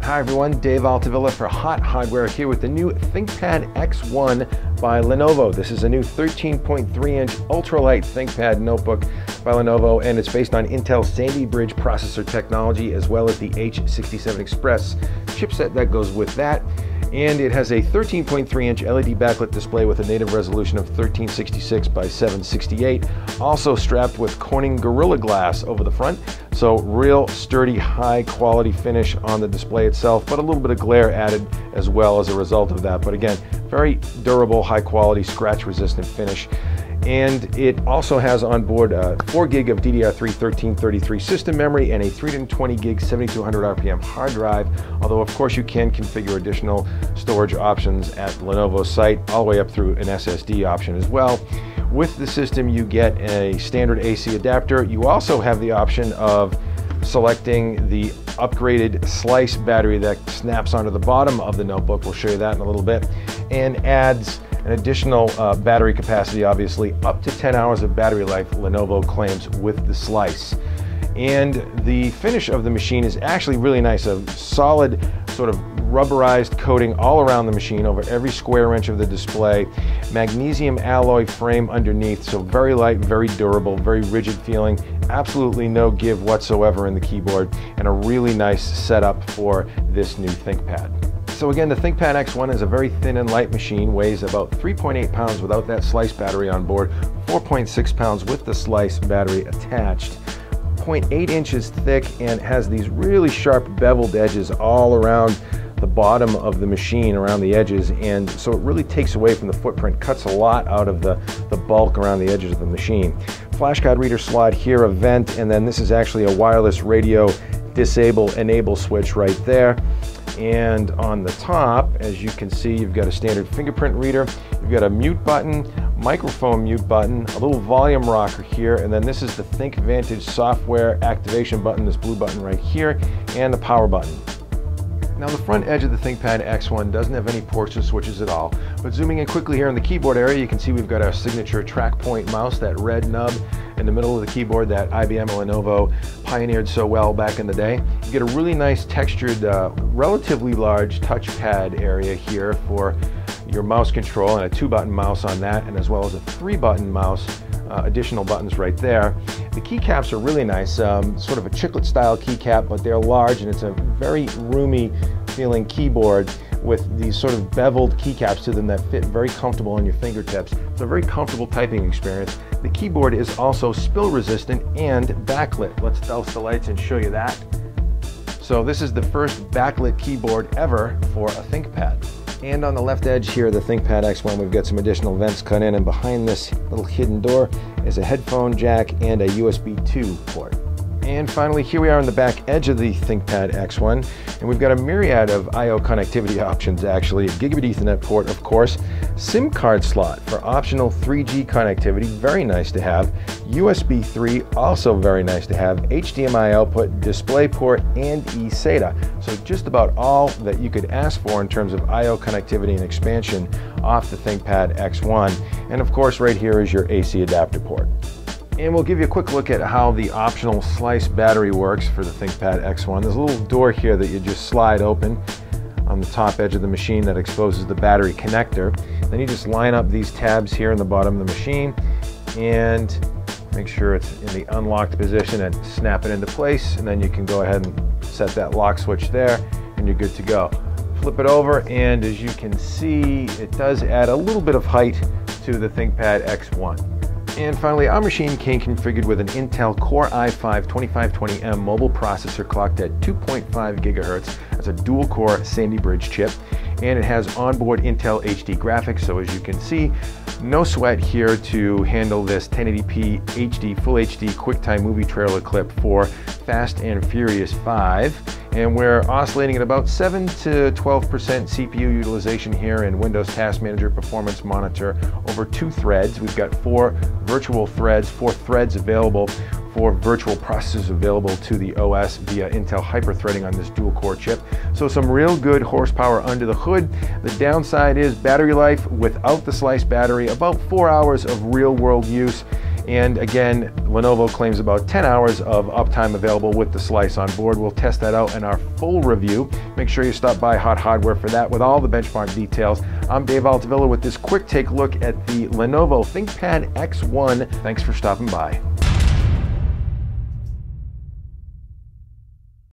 Hi everyone, Dave Altavilla for HotHardware here with the new Thinkpad X1 by Lenovo. This is a new 13.3-inch ultralight ThinkPad notebook by Lenovo, and it's based on Intel's Sandy Bridge processor technology as well as the H67 Express chipset that goes with that. And it has a 13.3-inch LED backlit display with a native resolution of 1366 by 768, also strapped with Corning Gorilla Glass over the front. So real sturdy, high quality finish on the display itself, but a little bit of glare added as well as a result of that. But again, very durable, high quality, scratch resistant finish. And it also has on board 4 gig of DDR3 1333 system memory and a 320 gig 7200 RPM hard drive, although of course you can configure additional storage options at Lenovo's site, all the way up through an SSD option as well. With the system you get a standard AC adapter. You also have the option of selecting the upgraded slice battery that snaps onto the bottom of the notebook. We'll show you that in a little bit, and adds an additional battery capacity, obviously up to 10 hours of battery life, Lenovo claims, with the slice. And the finish of the machine is actually really nice, a solid sort of rubberized coating all around the machine over every square inch of the display, magnesium alloy frame underneath, so very light, very durable, very rigid feeling, absolutely no give whatsoever in the keyboard, and a really nice setup for this new ThinkPad. So again, the ThinkPad X1 is a very thin and light machine, weighs about 3.8 pounds without that slice battery on board, 4.6 pounds with the slice battery attached, 0.8 inches thick, and has these really sharp beveled edges all around the bottom of the machine, around the edges, and so it really takes away from the footprint, cuts a lot out of the bulk around the edges of the machine. Flash card reader slot here, a vent, and then this is actually a wireless radio disable enable switch right there. And on the top, as you can see, you've got a standard fingerprint reader, you've got a mute button, microphone mute button, a little volume rocker here, and then this is the ThinkVantage software activation button, this blue button right here, and the power button. Now the front edge of the ThinkPad X1 doesn't have any ports or switches at all, but zooming in quickly here in the keyboard area, you can see we've got our signature track point mouse, that red nub in the middle of the keyboard that IBM and Lenovo pioneered so well back in the day. You get a really nice textured, relatively large touchpad area here for your mouse control, and a 2-button mouse on that, and as well as a 3-button mouse, additional buttons right there. The keycaps are really nice, sort of a chiclet style keycap, but they're large, and it's a very roomy feeling keyboard with these sort of beveled keycaps to them that fit very comfortable on your fingertips. It's a very comfortable typing experience. The keyboard is also spill resistant and backlit. Let's douse the lights and show you that. So this is the first backlit keyboard ever for a ThinkPad. And on the left edge here of the ThinkPad X1, we've got some additional vents cut in, and behind this little hidden door is a headphone jack and a USB 2 port. And finally, here we are on the back edge of the ThinkPad X1, and we've got a myriad of I/O connectivity options actually. A gigabit Ethernet port, of course, SIM card slot for optional 3G connectivity, very nice to have, USB 3, also very nice to have, HDMI output, DisplayPort, and eSATA. So just about all that you could ask for in terms of I/O connectivity and expansion off the ThinkPad X1. And of course, right here is your AC adapter port. And we'll give you a quick look at how the optional slice battery works for the ThinkPad X1. There's a little door here that you just slide open on the top edge of the machine that exposes the battery connector. Then you just line up these tabs here in the bottom of the machine and make sure it's in the unlocked position and snap it into place, and then you can go ahead and set that lock switch there and you're good to go. Flip it over, and as you can see, it does add a little bit of height to the ThinkPad X1. And finally, our machine came configured with an Intel Core i5-2520M mobile processor clocked at 2.5 gigahertz. That's a dual-core Sandy Bridge chip, and it has onboard Intel HD graphics, so as you can see, no sweat here to handle this 1080p HD, Full HD QuickTime movie trailer clip for Fast and Furious 5. And we're oscillating at about 7 to 12% CPU utilization here in Windows Task Manager Performance Monitor over 2 threads. We've got 4 virtual threads, 4 threads available, 4 virtual processors available to the OS via Intel hyper-threading on this dual-core chip. So some real good horsepower under the hood. The downside is battery life without the slice battery, about 4 hours of real-world use. And again, Lenovo claims about 10 hours of uptime available with the slice on board. We'll test that out in our full review. Make sure you stop by HotHardware for that with all the benchmark details. I'm Dave Altavilla with this quick take look at the Lenovo Thinkpad X1. Thanks for stopping by.